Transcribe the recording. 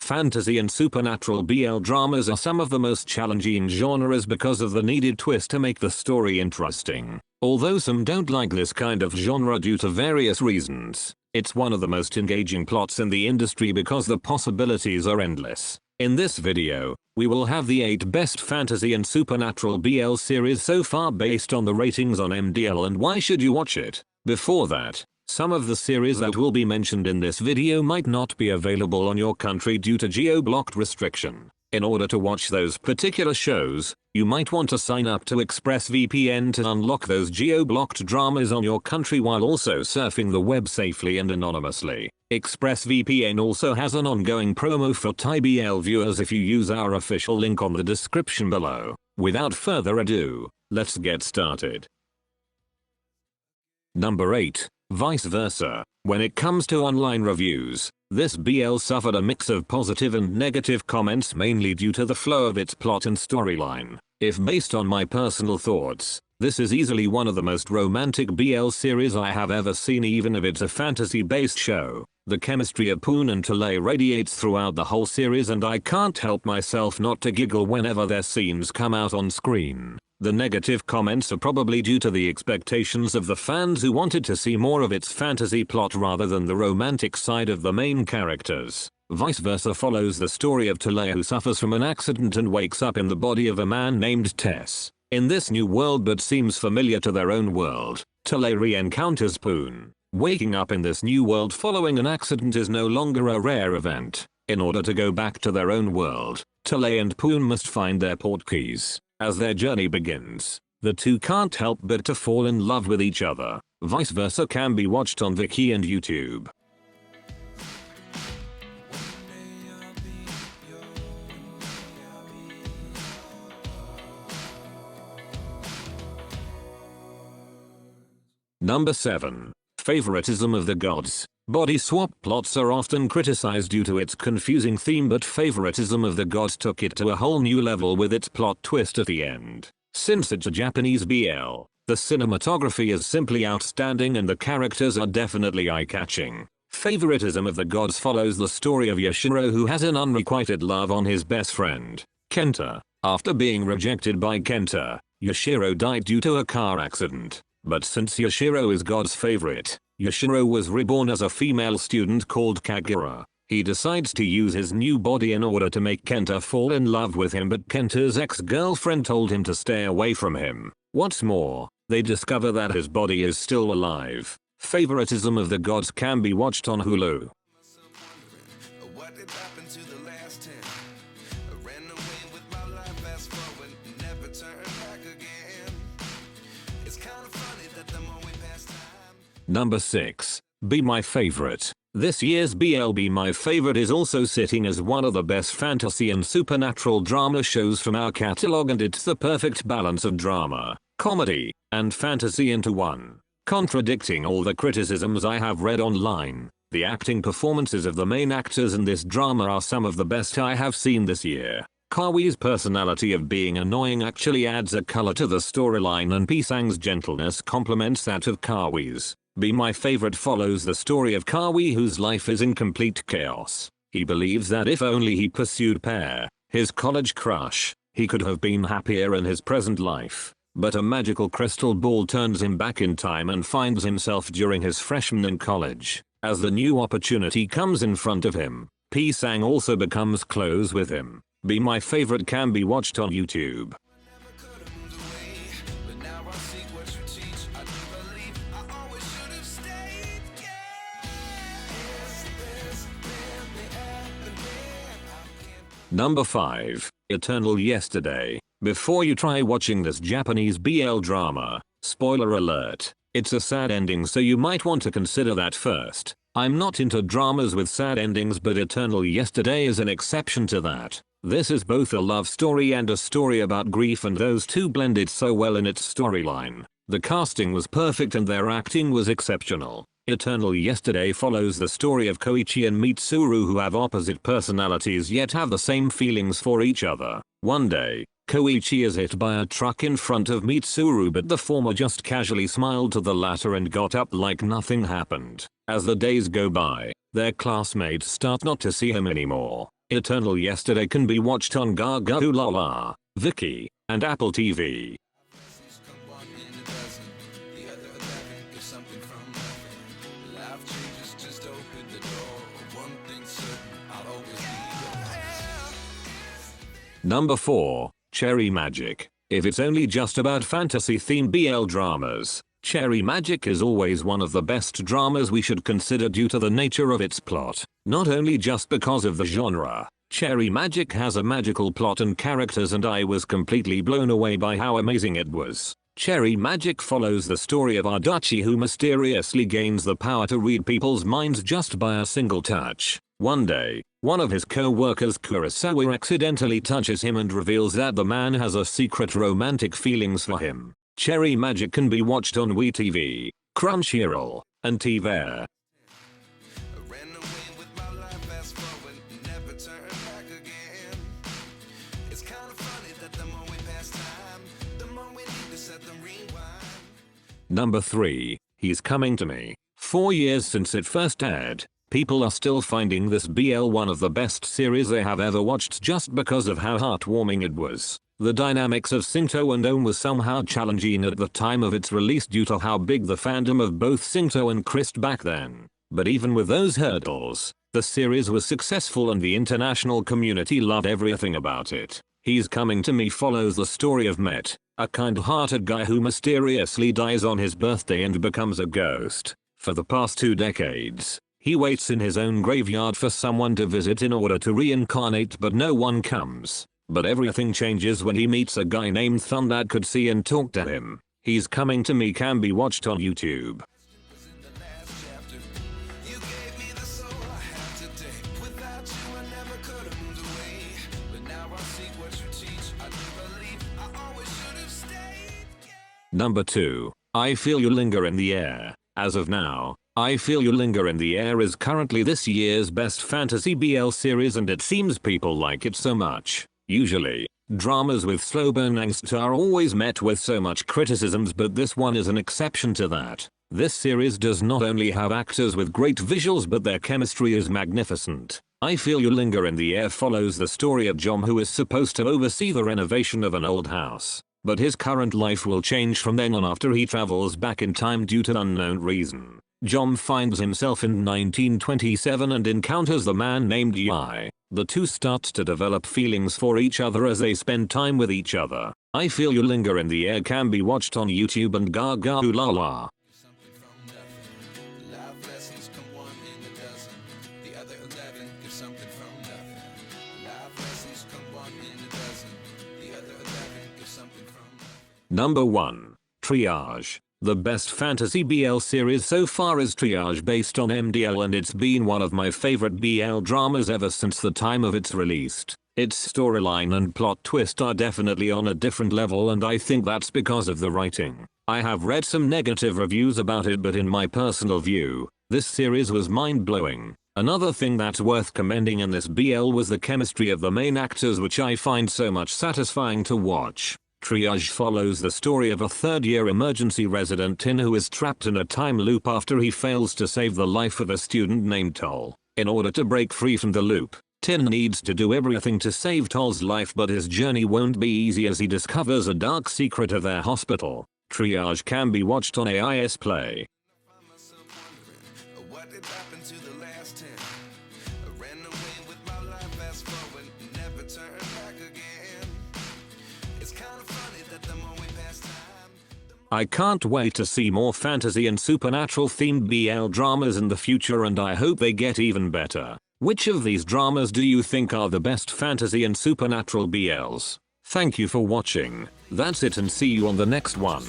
Fantasy and supernatural BL dramas are some of the most challenging genres because of the needed twist to make the story interesting. Although some don't like this kind of genre due to various reasons, it's one of the most engaging plots in the industry because the possibilities are endless. In this video, we will have the 8 best fantasy and supernatural BL series so far based on the ratings on MDL and why should you watch it. Before that, some of the series that will be mentioned in this video might not be available on your country due to geo-blocked restriction. In order to watch those particular shows, you might want to sign up to ExpressVPN to unlock those geo-blocked dramas on your country while also surfing the web safely and anonymously. ExpressVPN also has an ongoing promo for Thai BL viewers if you use our official link on the description below. Without further ado, let's get started. Number 8. Vice versa. When it comes to online reviews, this BL suffered a mix of positive and negative comments mainly due to the flow of its plot and storyline. If based on my personal thoughts, this is easily one of the most romantic BL series I have ever seen even if it's a fantasy-based show. The chemistry of Poon and Talay radiates throughout the whole series and I can't help myself not to giggle whenever their scenes come out on screen. The negative comments are probably due to the expectations of the fans who wanted to see more of its fantasy plot rather than the romantic side of the main characters. Vice versa follows the story of Talay who suffers from an accident and wakes up in the body of a man named Tess. In this new world but seems familiar to their own world, Talay re-encounters Poon. Waking up in this new world following an accident is no longer a rare event. In order to go back to their own world, Talay and Poon must find their portkeys. As their journey begins, the two can't help but to fall in love with each other. Vice versa can be watched on Viki and YouTube. Number 7. Favoritism of the Gods. Body swap plots are often criticized due to its confusing theme, but Favoritism of the Gods took it to a whole new level with its plot twist at the end. Since it's a Japanese BL, the cinematography is simply outstanding and the characters are definitely eye-catching. Favoritism of the Gods follows the story of Yoshiro who has an unrequited love on his best friend, Kenta. After being rejected by Kenta, Yoshiro died due to a car accident. But since Yoshiro is God's favorite, Yoshiro was reborn as a female student called Kagura. He decides to use his new body in order to make Kenta fall in love with him, but Kenta's ex-girlfriend told him to stay away from him. What's more, they discover that his body is still alive. Favoritism of the Gods can be watched on Hulu. Number 6. Be My Favorite. This year's BL Be My Favorite is also sitting as one of the best fantasy and supernatural drama shows from our catalog, and it's the perfect balance of drama, comedy, and fantasy into one. Contradicting all the criticisms I have read online, the acting performances of the main actors in this drama are some of the best I have seen this year. Kawi's personality of being annoying actually adds a color to the storyline, and Pisang's gentleness complements that of Kawi's. Be My Favorite follows the story of Kawi whose life is in complete chaos. He believes that if only he pursued Pear, his college crush, he could have been happier in his present life. But a magical crystal ball turns him back in time and finds himself during his freshman in college. As the new opportunity comes in front of him, Pisang also becomes close with him. Be My Favorite can be watched on YouTube. Number 5. Eternal Yesterday. Before you try watching this Japanese BL drama, spoiler alert, it's a sad ending, so you might want to consider that first. I'm not into dramas with sad endings, but Eternal Yesterday is an exception to that. This is both a love story and a story about grief, and those two blended so well in its storyline. The casting was perfect and their acting was exceptional. Eternal Yesterday follows the story of Koichi and Mitsuru, who have opposite personalities yet have the same feelings for each other. One day, Koichi is hit by a truck in front of Mitsuru, but the former just casually smiled to the latter and got up like nothing happened. As the days go by, their classmates start not to see him anymore. Eternal Yesterday can be watched on Gaga, Ulala, Viki, and Apple TV. Number 4, Cherry Magic. If it's only just about fantasy-themed BL dramas, Cherry Magic is always one of the best dramas we should consider due to the nature of its plot. Not only just because of the genre, Cherry Magic has a magical plot and characters, and I was completely blown away by how amazing it was. Cherry Magic follows the story of Ardachie, who mysteriously gains the power to read people's minds just by a single touch. One day, one of his co-workers, Kurosawa, accidentally touches him and reveals that the man has a secret romantic feelings for him. Cherry Magic can be watched on WeTV, Crunchyroll, and TVer. Number 3, He's Coming to Me. 4 years since it first aired, people are still finding this BL one of the best series they have ever watched just because of how heartwarming it was. The dynamics of Singto and Ohm was somehow challenging at the time of its release due to how big the fandom of both Singto and Christ back then. But even with those hurdles, the series was successful and the international community loved everything about it. He's Coming to Me follows the story of Met, a kind-hearted guy who mysteriously dies on his birthday and becomes a ghost. For the past 2 decades, he waits in his own graveyard for someone to visit in order to reincarnate, but no one comes. But everything changes when he meets a guy named Thun that could see and talk to him. He's Coming to Me can be watched on YouTube. Number 2, I Feel You Linger in the Air. As of now, I Feel You Linger in the Air is currently this year's best fantasy BL series, and it seems people like it so much. Usually, dramas with slow burn angst are always met with so much criticisms, but this one is an exception to that. This series does not only have actors with great visuals, but their chemistry is magnificent. I Feel You Linger in the Air follows the story of Jom, who is supposed to oversee the renovation of an old house. But his current life will change from then on after he travels back in time due to unknown reason. Jom finds himself in 1927 and encounters the man named Yi. The two start to develop feelings for each other as they spend time with each other. I Feel You Linger in the Air can be watched on YouTube and Gaga Ulala. Number 1, Triage. The best fantasy BL series so far is Triage, based on MDL, and it's been one of my favorite BL dramas ever since the time of its release. Its storyline and plot twist are definitely on a different level, and I think that's because of the writing. I have read some negative reviews about it, but in my personal view, this series was mind-blowing. Another thing that's worth commending in this BL was the chemistry of the main actors, which I find so much satisfying to watch. Triage follows the story of a third-year emergency resident Tin who is trapped in a time loop after he fails to save the life of a student named Toll. In order to break free from the loop, Tin needs to do everything to save Toll's life, but his journey won't be easy as he discovers a dark secret of their hospital. Triage can be watched on AIS Play. I can't wait to see more fantasy and supernatural themed BL dramas in the future, and I hope they get even better. Which of these dramas do you think are the best fantasy and supernatural BLs? Thank you for watching. That's it, and see you on the next one.